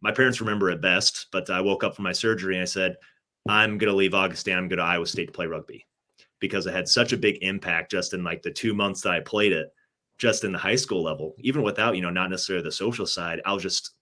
my parents remember it best, but I woke up from my surgery and I said, I'm going to leave Augustana. I'm going to Iowa State to play rugby because it had such a big impact just in like the 2 months that I played it, just in the high school level, even without, not necessarily the social side. I was just,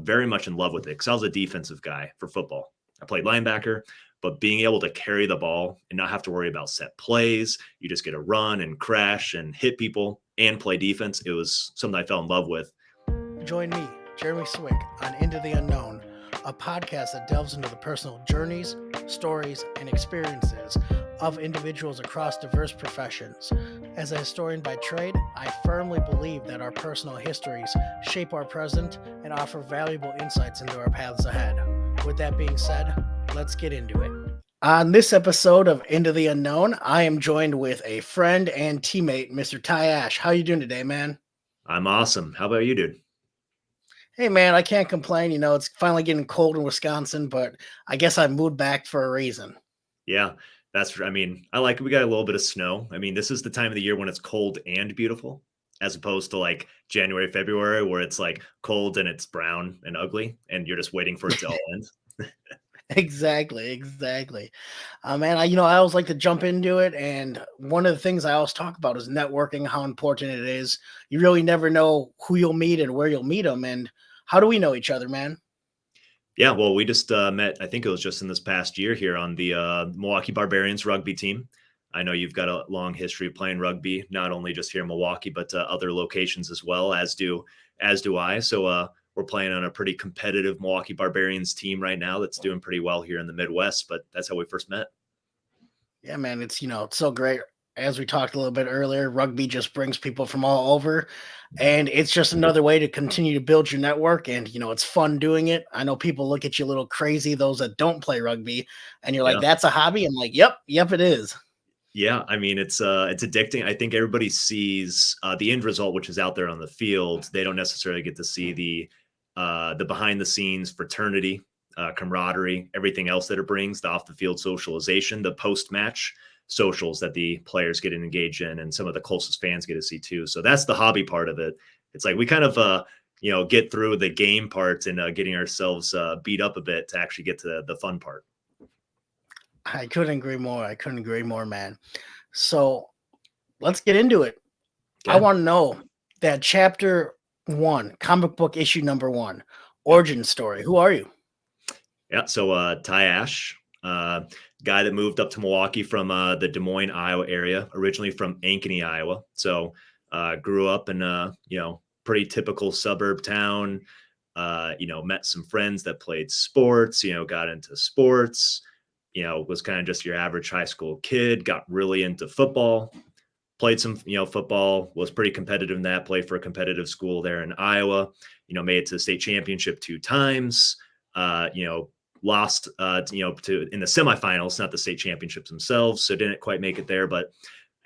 very much in love with it because I was a defensive guy for football. I played linebacker, but being able to carry the ball and not have to worry about set plays, you just get to run and crash and hit people and play defense. It was something I fell in love with. Join me, Jeremy Swick, on Into the Unknown, a podcast that delves into the personal journeys, stories, and experiences of individuals across diverse professions. As a historian by trade, I firmly believe that our personal histories shape our present and offer valuable insights into our paths ahead. With that being said, let's get into it. On this episode of Into the Unknown, I am joined with a friend and teammate, Mr. Ty Ash. How you doing today, man? I'm awesome. How about you, dude? Hey, man, I can't complain. It's finally getting cold in Wisconsin, but I guess I moved back for a reason. Yeah, I like we got a little bit of snow. This is the time of the year when it's cold and beautiful, as opposed to like January, February, where it's like cold and it's brown and ugly, and you're just waiting for it to all end. Exactly. Man, I always like to jump into it. And one of the things I always talk about is networking, how important it is. You really never know who you'll meet and where you'll meet them. And how do we know each other, man? Yeah, well, we just met, I think it was just in this past year here on the Milwaukee Barbarians rugby team. I know you've got a long history of playing rugby, not only just here in Milwaukee, but other locations as well, as do I. So we're playing on a pretty competitive Milwaukee Barbarians team right now that's doing pretty well here in the Midwest, but that's how we first met. Yeah, man, it's so great. As we talked a little bit earlier, rugby just brings people from all over, and it's just another way to continue to build your network. And it's fun doing it. I know people look at you a little crazy, those that don't play rugby, and you're like, "That's a hobby." I'm like, "Yep, it is." Yeah, it's addicting. I think everybody sees the end result, which is out there on the field. They don't necessarily get to see the behind the scenes fraternity, camaraderie, everything else that it brings, the off the field socialization, the post match socials that the players get to engage in, and some of the closest fans get to see too. So that's the hobby part of it. It's like we kind of get through the game part and getting ourselves beat up a bit to actually get to the fun part. I couldn't agree more, man. So let's get into it. Okay. I want to know that chapter 1, comic book issue number 1, origin story. Who are you? Yeah, so Ty Ash, guy that moved up to Milwaukee from the Des Moines, Iowa area, originally from Ankeny, Iowa. So grew up in pretty typical suburb town. Met some friends that played sports. Got into sports. Was kind of just your average high school kid. Got really into football. Played some football. Was pretty competitive in that. Played for a competitive school there in Iowa. Made it to the state championship 2 times. Lost, to in the semifinals, not the state championships themselves. So didn't quite make it there. But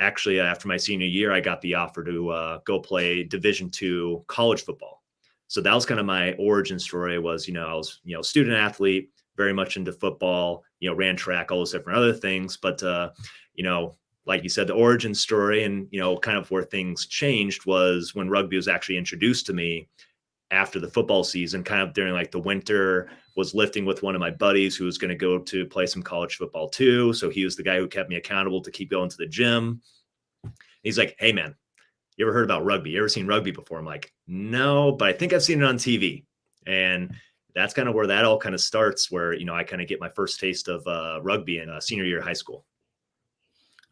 actually, after my senior year, I got the offer to go play Division II college football. So that was kind of my origin story. Was I was student athlete, very much into football. Ran track, all those different other things. But like you said, the origin story and kind of where things changed was when rugby was actually introduced to me after the football season, kind of during like the winter. Was lifting with one of my buddies who was going to go to play some college football too. So he was the guy who kept me accountable to keep going to the gym. He's like, "Hey man, you ever heard about rugby? You ever seen rugby before?" I'm like, "No, but I think I've seen it on TV." And that's kind of where that all kind of starts, where, I kind of get my first taste of rugby in senior year of high school.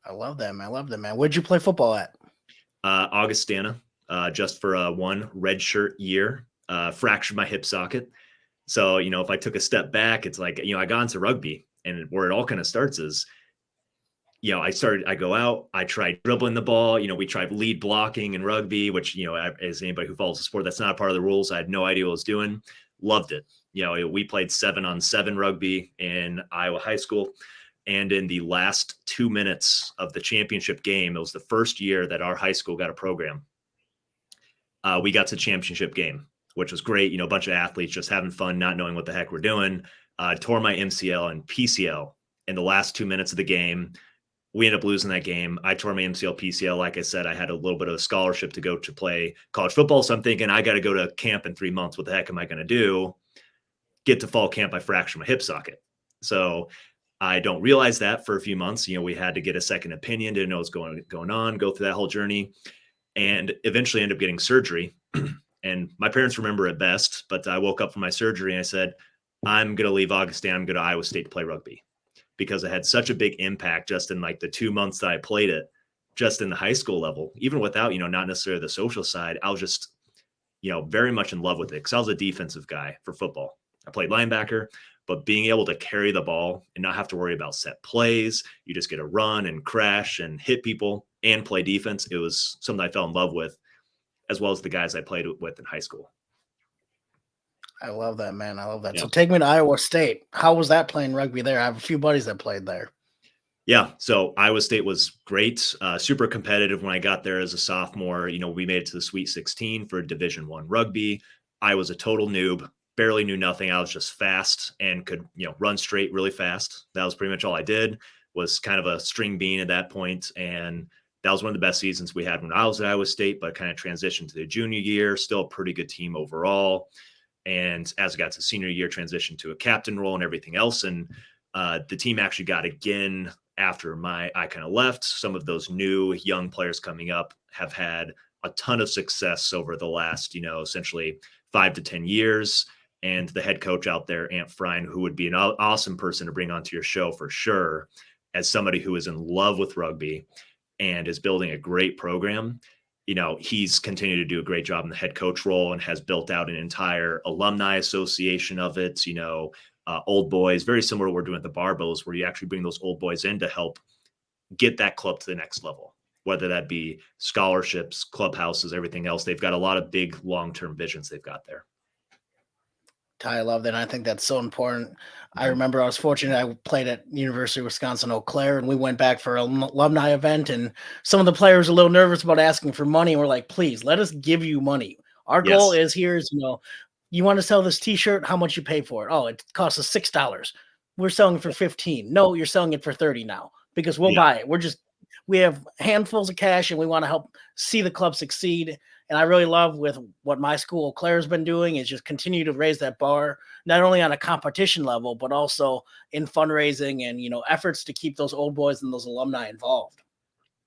I love that, man. Where'd you play football at? Augustana, just for one redshirt year, fractured my hip socket. So, if I took a step back, it's like, I got into rugby, and where it all kind of starts is, I go out, I tried dribbling the ball, we tried lead blocking in rugby, which, as anybody who follows the sport, that's not a part of the rules. I had no idea what I was doing. Loved it. We played 7-on-7 rugby in Iowa high school. And in the last 2 minutes of the championship game, it was the first year that our high school got a program. We got to championship game, which was great. A bunch of athletes just having fun, not knowing what the heck we're doing. Tore my MCL and PCL in the last 2 minutes of the game. We ended up losing that game. I tore my MCL, PCL. Like I said, I had a little bit of a scholarship to go to play college football. So I'm thinking I got to go to camp in 3 months. What the heck am I going to do? get to fall camp, I fractured my hip socket. So I don't realize that for a few months. We had to get a second opinion, didn't know what's going on, go through that whole journey, and eventually end up getting surgery. And my parents remember it best, but I woke up from my surgery and I said, I'm going to leave Augustana. I'm going to Iowa State to play rugby, because it had such a big impact just in like the 2 months that I played it, just in the high school level, even without, not necessarily the social side. I was just, very much in love with it, because I was a defensive guy for football. I played linebacker, but being able to carry the ball and not have to worry about set plays, you just get to run and crash and hit people and play defense. It was something I fell in love with, as well as the guys I played with in high school. I love that, man. I love that. Yeah. So take me to Iowa State. How was that playing rugby there? I have a few buddies that played there. Yeah. So Iowa State was great, super competitive when I got there as a sophomore. We made it to the Sweet 16 for Division I rugby. I was a total noob, barely knew nothing. I was just fast and could, run straight really fast. That was pretty much all I did, was kind of a string bean at that point. And that was one of the best seasons we had when I was at Iowa State, but kind of transitioned to the junior year, still a pretty good team overall. And as I got to senior year, transitioned to a captain role and everything else. And the team actually got again after I kind of left. Some of those new young players coming up have had a ton of success over the last, essentially 5 to 10 years. And the head coach out there, Ant Frine, who would be an awesome person to bring onto your show for sure, as somebody who is in love with rugby and is building a great program. He's continued to do a great job in the head coach role and has built out an entire alumni association of it, old boys, very similar to what we're doing at the Barbos, where you actually bring those old boys in to help get that club to the next level, whether that be scholarships, clubhouses, everything else. They've got a lot of big long-term visions they've got there. I love that. And I think that's so important. I Mhm. remember I was fortunate. I played at University of Wisconsin Eau Claire, and we went back for an alumni event. And some of the players were a little nervous about asking for money. And we're like, please let us give you money. Our goal Yes. is you want to sell this T-shirt? How much you pay for it? Oh, it costs us $6. We're selling it for 15. No, you're selling it for 30 now, because we'll buy it. We have handfuls of cash and we want to help see the club succeed. And I really love with what my school, Eau Claire, has been doing, is just continue to raise that bar, not only on a competition level, but also in fundraising and, efforts to keep those old boys and those alumni involved.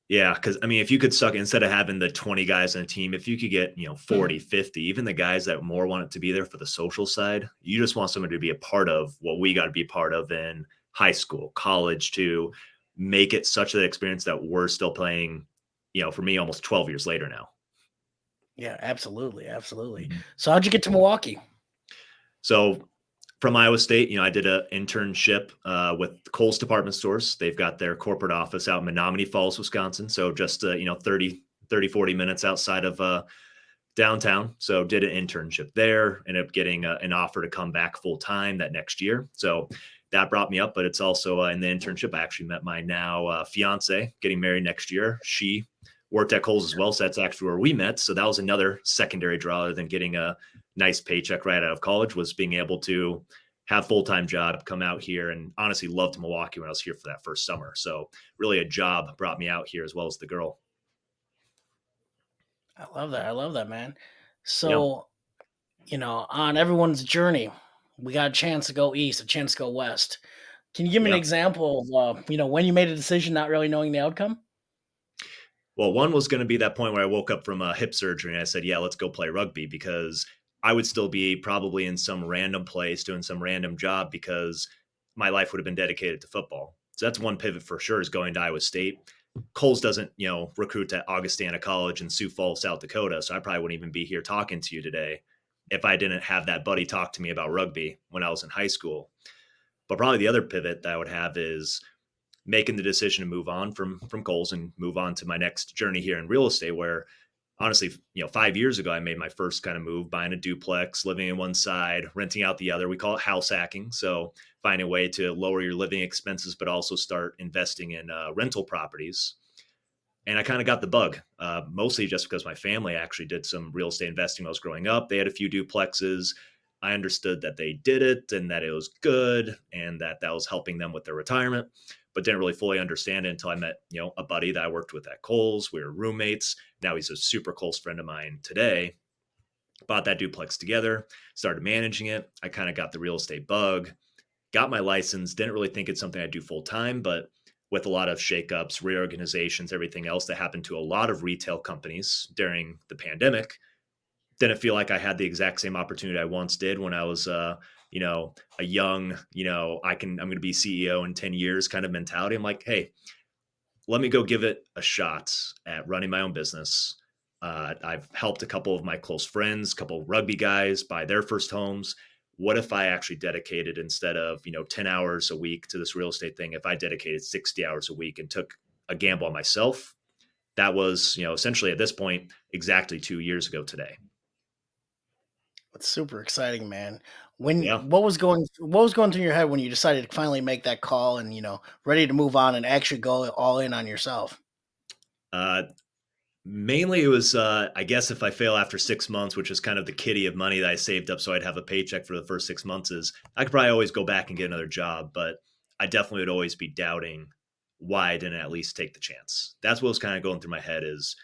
Yeah, because if you could suck, instead of having the 20 guys on a team, if you could get 40, 50, even the guys that more want it to be there for the social side, you just want somebody to be a part of what we got to be part of in high school, college, to make it such an experience that we're still playing, for me, almost 12 years later now. Yeah, absolutely. Absolutely. Mm-hmm. So how'd you get to Milwaukee? So from Iowa State, I did an internship with Kohl's Department Stores. They've got their corporate office out in Menominee Falls, Wisconsin. So just, 40 minutes outside of downtown. So did an internship there, ended up getting an offer to come back full time that next year. So that brought me up, but it's also in the internship, I actually met my now fiance, getting married next year. She worked at Kohl's as well. So that's actually where we met. So that was another secondary draw, other than getting a nice paycheck right out of college, was being able to have full-time job, come out here, and honestly loved Milwaukee when I was here for that first summer. So really a job brought me out here, as well as the girl. I love that. I love that, man. Yeah. So, on everyone's journey, we got a chance to go east, a chance to go west. Can you give me an Yeah. example of, when you made a decision not really knowing the outcome? Well, one was going to be that point where I woke up from a hip surgery and I said, yeah, let's go play rugby, because I would still be probably in some random place doing some random job, because my life would have been dedicated to football. So that's one pivot for sure, is going to Iowa State. Coles doesn't, recruit at Augustana College in Sioux Falls, South Dakota. So I probably wouldn't even be here talking to you today if I didn't have that buddy talk to me about rugby when I was in high school. But probably the other pivot that I would have is making the decision to move on from Coles and move on to my next journey here in real estate, where honestly, 5 years ago, I made my first kind of move, buying a duplex, living in one side, renting out the other. We call it house hacking. So finding a way to lower your living expenses, but also start investing in rental properties. And I kind of got the bug, mostly just because my family actually did some real estate investing when I was growing up. They had a few duplexes. I understood that they did it and that it was good and that was helping them with their retirement, but didn't really fully understand it until I met, a buddy that I worked with at Kohl's. We were roommates. Now he's a super close friend of mine today. Bought that duplex together, started managing it. I kind of got the real estate bug, got my license, didn't really think it's something I'd do full time, but with a lot of shakeups, reorganizations, everything else that happened to a lot of retail companies during the pandemic, didn't feel like I had the exact same opportunity I once did when I was, a young, I'm going to be CEO in 10 years kind of mentality. I'm like, hey, let me go give it a shot at running my own business. I've helped a couple of my close friends, a couple of rugby guys buy their first homes. What if I actually dedicated instead of, 10 hours a week to this real estate thing, if I dedicated 60 hours a week and took a gamble on myself? That was, essentially at this point, exactly 2 years ago today. It's super exciting, man. When Yeah. what was going through your head when you decided to finally make that call and, ready to move on and actually go all in on yourself? Uh, Mainly it was, I guess if I fail after 6 months, which is kind of the kitty of money that I saved up so I'd have a paycheck for the first 6 months, is I could probably always go back and get another job, but I definitely would always be doubting why I didn't at least take the chance. That's what was kind of going through my head is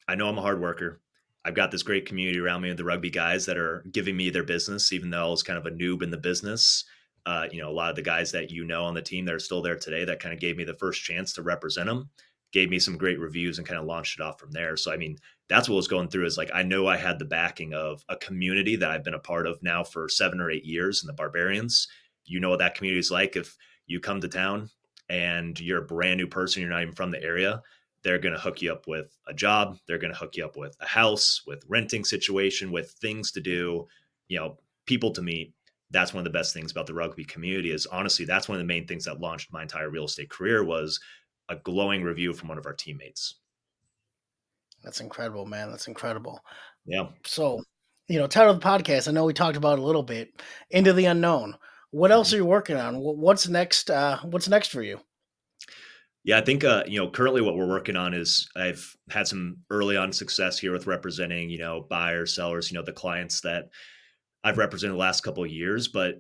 I know I'm a hard worker. I've got this great community around me of the rugby guys that are giving me their business, even though I was kind of a noob in the business. A lot of the guys that on the team that are still there today that kind of gave me the first chance to represent them, gave me some great reviews and kind of launched it off from there. So, I mean, that's what was going through is like, I know I had the backing of a community that I've been a part of now for 7 or 8 years in the Barbarians. You know what that community is like. If you come to town and you're a brand new person, you're not even from the area, they're going to hook you up with a job. They're going to hook you up with a house, with renting situation, with things to do, people to meet. That's one of the best things about the rugby community is honestly, that's one of the main things that launched my entire real estate career was a glowing review from one of our teammates. That's incredible, man. That's incredible. Yeah. So, title of the podcast, I know we talked about it a little bit, Into the Unknown. What else Mhm. are you working on? What's next? What's next for you? Yeah, I think currently what we're working on is I've had some early on success here with representing, buyers, sellers, the clients that I've represented the last couple of years, but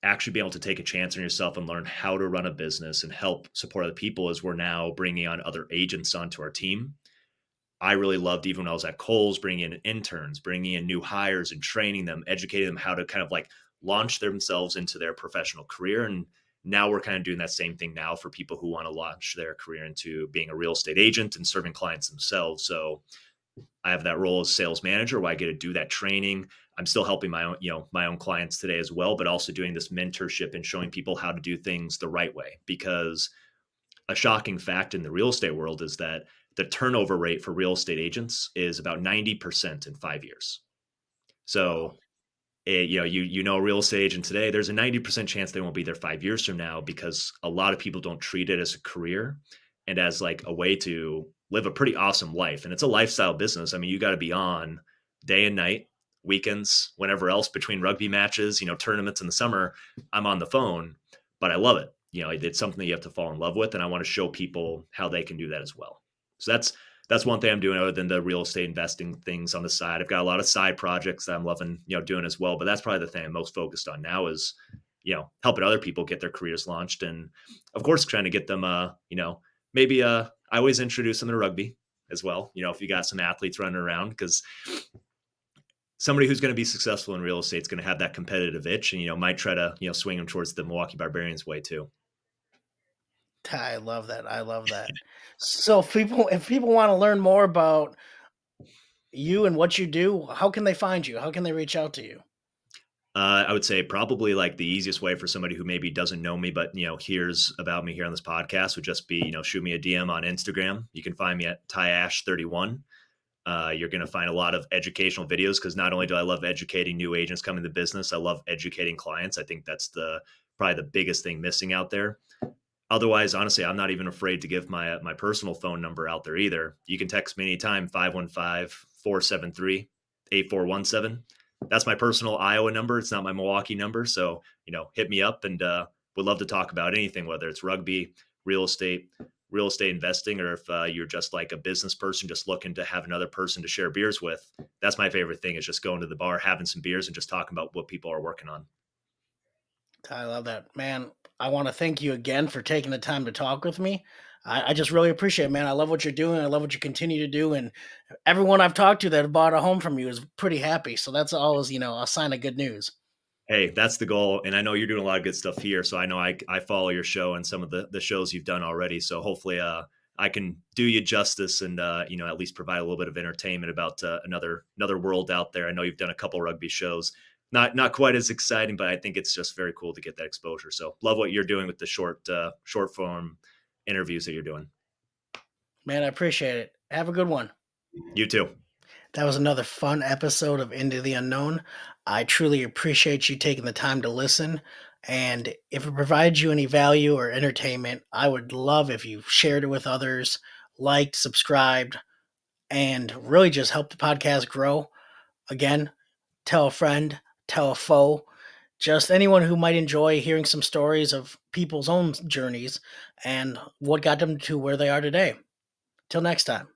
actually being able to take a chance on yourself and learn how to run a business and help support other people as we're now bringing on other agents onto our team. I really loved even when I was at Kohl's, bringing in interns, bringing in new hires and training them, educating them how to kind of like launch themselves into their professional career. And now we're kind of doing that same thing now for people who want to launch their career into being a real estate agent and serving clients themselves. So I have that role as sales manager where I get to do that training. I'm still helping my own clients today as well, but also doing this mentorship and showing people how to do things the right way. Because a shocking fact in the real estate world is that the turnover rate for real estate agents is about 90% in 5 years. Wow. So a real estate agent today, there's a 90% chance they won't be there 5 years from now because a lot of people don't treat it as a career and as like a way to live a pretty awesome life. And it's a lifestyle business. I mean, you got to be on day and night, weekends, whenever else between rugby matches, tournaments in the summer, I'm on the phone, but I love it. It's something that you have to fall in love with. And I want to show people how they can do that as well. So that's one thing I'm doing other than the real estate investing things on the side. I've got a lot of side projects that I'm loving, doing as well. But that's probably the thing I'm most focused on now is, helping other people get their careers launched. And of course, trying to get them, maybe, I always introduce them to rugby as well. If you got some athletes running around, because somebody who's going to be successful in real estate is going to have that competitive itch and, might try to, swing them towards the Milwaukee Barbarians way too. I love that. I love that. So, if people want to learn more about you and what you do, how can they find you? How can they reach out to you? I would say probably like the easiest way for somebody who maybe doesn't know me, but hears about me here on this podcast would just be shoot me a DM on Instagram. You can find me at TyAsh31. You're going to find a lot of educational videos because not only do I love educating new agents coming to business, I love educating clients. I think that's the probably the biggest thing missing out there. Otherwise, honestly, I'm not even afraid to give my personal phone number out there either. You can text me anytime, 515-473-8417. That's my personal Iowa number. It's not my Milwaukee number. So, hit me up and would love to talk about anything, whether it's rugby, real estate, real estate investing, or if you're just like a business person just looking to have another person to share beers with. That's my favorite thing is just going to the bar, having some beers and just talking about what people are working on. I love that, man. I want to thank you again for taking the time to talk with me. I just really appreciate it, man. I love what you're doing. I love what you continue to do, and everyone I've talked to that bought a home from you is pretty happy. So that's always, a sign of good news. Hey, that's the goal, and I know you're doing a lot of good stuff here. So I know I follow your show and some of the shows you've done already. So hopefully, I can do you justice and at least provide a little bit of entertainment about another world out there. I know you've done a couple rugby shows, not quite as exciting, but I think it's just very cool to get that exposure. So love what you're doing with the short form interviews that you're doing. Man, I appreciate it. Have a good one. You too. That was another fun episode of Into the Unknown. I truly appreciate you taking the time to listen. And if it provides you any value or entertainment, I would love if you shared it with others, liked, subscribed, and really just help the podcast grow. Again, tell a friend, tell a foe, just anyone who might enjoy hearing some stories of people's own journeys and what got them to where they are today. Till next time.